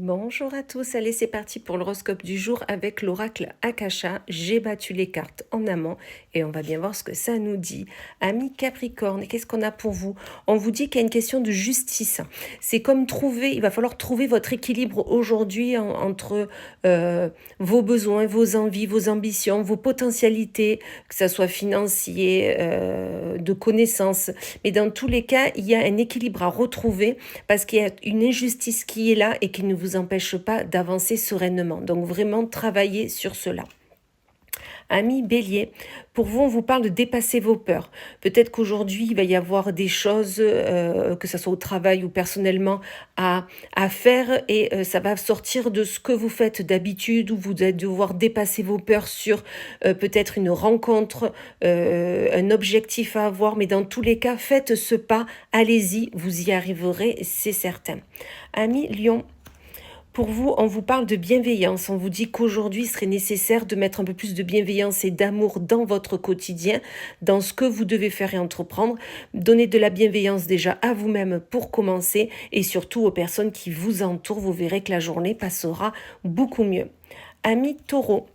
Bonjour à tous, allez c'est parti pour l'horoscope du jour avec l'oracle Akasha. J'ai battu les cartes en amont et on va bien voir ce que ça nous dit. Amis Capricorne, qu'est-ce qu'on a pour vous? On vous dit qu'il y a une question de justice. C'est comme trouver, il va falloir trouver votre équilibre aujourd'hui entre vos besoins, vos envies, vos ambitions, vos potentialités, que ça soit financier, de connaissances. Mais dans tous les cas, il y a un équilibre à retrouver parce qu'il y a une injustice qui est là et qui ne vous empêche pas d'avancer sereinement. Donc vraiment travailler sur cela. Amis Bélier, pour vous, on vous parle de dépasser vos peurs. Peut-être qu'aujourd'hui, il va y avoir des choses, que ce soit au travail ou personnellement, à faire et ça va sortir de ce que vous faites d'habitude ou vous allez devoir dépasser vos peurs sur peut-être une rencontre, un objectif à avoir. Mais dans tous les cas, faites ce pas, allez-y, vous y arriverez, c'est certain. Amis Lion, pour vous, on vous parle de bienveillance. On vous dit qu'aujourd'hui, il serait nécessaire de mettre un peu plus de bienveillance et d'amour dans votre quotidien, dans ce que vous devez faire et entreprendre. Donnez de la bienveillance déjà à vous-même pour commencer et surtout aux personnes qui vous entourent. Vous verrez que la journée passera beaucoup mieux. Amis Taureau,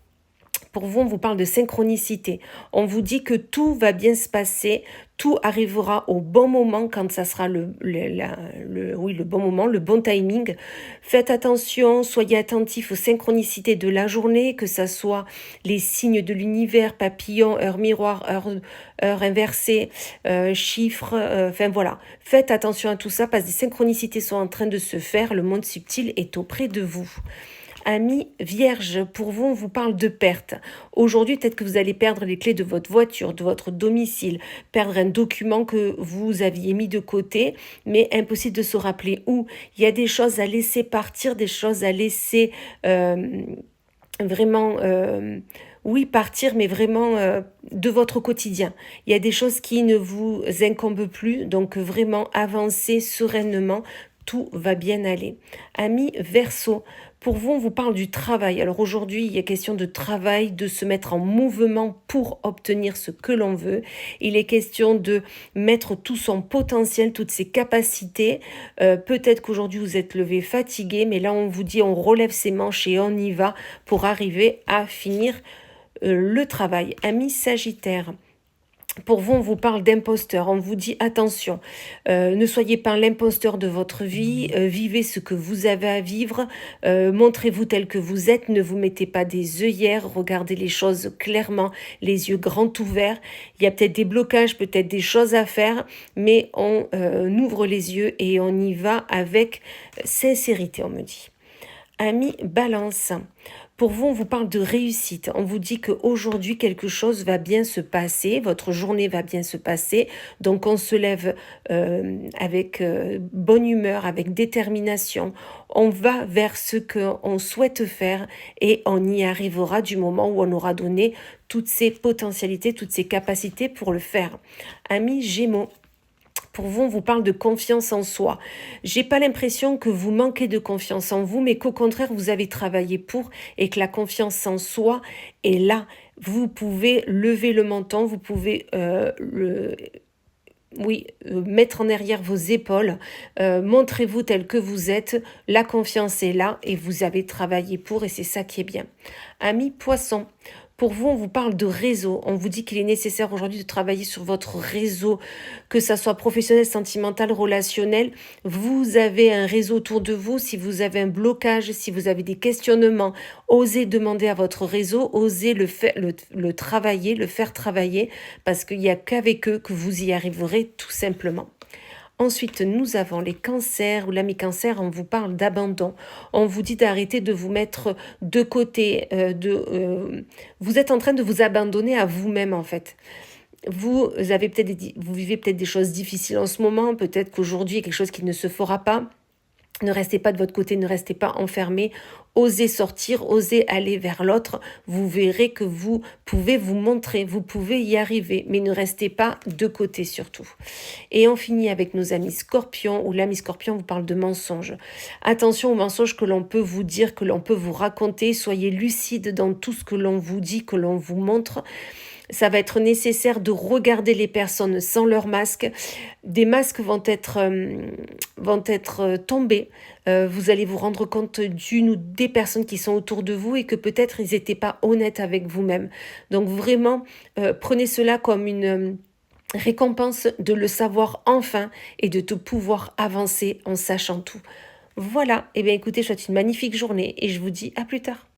pour vous, on vous parle de synchronicité. On vous dit que tout va bien se passer, tout arrivera au bon moment quand ça sera le bon moment, le bon timing. Faites attention, soyez attentifs aux synchronicités de la journée, que ça soit les signes de l'univers, papillons, heure miroir, heure inversée, chiffres, enfin voilà. Faites attention à tout ça parce que des synchronicités sont en train de se faire, le monde subtil est auprès de vous. Amis Vierge, pour vous, on vous parle de perte. Aujourd'hui, peut-être que vous allez perdre les clés de votre voiture, de votre domicile, perdre un document que vous aviez mis de côté, mais impossible de se rappeler où. Il y a des choses à laisser partir, des choses à laisser vraiment... oui, partir, mais vraiment de votre quotidien. Il y a des choses qui ne vous incombent plus, donc vraiment avancez sereinement, tout va bien aller. Amis Verseau, pour vous, on vous parle du travail. Alors aujourd'hui, il y a question de travail, de se mettre en mouvement pour obtenir ce que l'on veut. Il est question de mettre tout son potentiel, toutes ses capacités. Peut-être qu'aujourd'hui, vous êtes levé fatigué, mais là, on vous dit, on relève ses manches et on y va pour arriver à finir le travail. Amis Sagittaire, pour vous, on vous parle d'imposteur, on vous dit attention, ne soyez pas l'imposteur de votre vie, vivez ce que vous avez à vivre, montrez-vous tel que vous êtes, ne vous mettez pas des œillères, regardez les choses clairement, les yeux grands ouverts. Il y a peut-être des blocages, peut-être des choses à faire, mais on ouvre les yeux et on y va avec sincérité, on me dit. Ami Balance, pour vous, on vous parle de réussite. On vous dit qu'aujourd'hui, quelque chose va bien se passer, votre journée va bien se passer. Donc, on se lève avec bonne humeur, avec détermination. On va vers ce qu'on souhaite faire et on y arrivera du moment où on aura donné toutes ses potentialités, toutes ses capacités pour le faire. Amis Gémeaux, pour vous, on vous parle de confiance en soi. J'ai pas l'impression que vous manquez de confiance en vous, mais qu'au contraire, vous avez travaillé pour et que la confiance en soi est là. Vous pouvez lever le menton, vous pouvez mettre en arrière vos épaules, montrez-vous tel que vous êtes, la confiance est là et vous avez travaillé pour et c'est ça qui est bien. Amis Poissons, pour vous, on vous parle de réseau. On vous dit qu'il est nécessaire aujourd'hui de travailler sur votre réseau, que ça soit professionnel, sentimental, relationnel. Vous avez un réseau autour de vous. Si vous avez un blocage, si vous avez des questionnements, osez demander à votre réseau, osez le travailler, le faire travailler, parce qu'il n'y a qu'avec eux que vous y arriverez tout simplement. Ensuite, nous avons les cancers ou l'ami cancer, on vous parle d'abandon. On vous dit d'arrêter de vous mettre de côté. Vous êtes en train de vous abandonner à vous-même en fait. Vous vivez peut-être des choses difficiles en ce moment. Peut-être qu'aujourd'hui, il y a quelque chose qui ne se fera pas. Ne restez pas de votre côté, ne restez pas enfermés. Osez sortir, osez aller vers l'autre. Vous verrez que vous pouvez vous montrer, vous pouvez y arriver, mais ne restez pas de côté surtout. Et on finit avec nos amis scorpions, où l'ami scorpion vous parle de mensonges. Attention aux mensonges que l'on peut vous dire, que l'on peut vous raconter. Soyez lucide dans tout ce que l'on vous dit, que l'on vous montre. Ça va être nécessaire de regarder les personnes sans leur masque. Des masques vont être tombés. Vous allez vous rendre compte d'une ou des personnes qui sont autour de vous et que peut-être ils n'étaient pas honnêtes avec vous-même. Donc vraiment, prenez cela comme une récompense de le savoir enfin et de te pouvoir avancer en sachant tout. Voilà, et bien écoutez, je vous souhaite une magnifique journée et je vous dis à plus tard.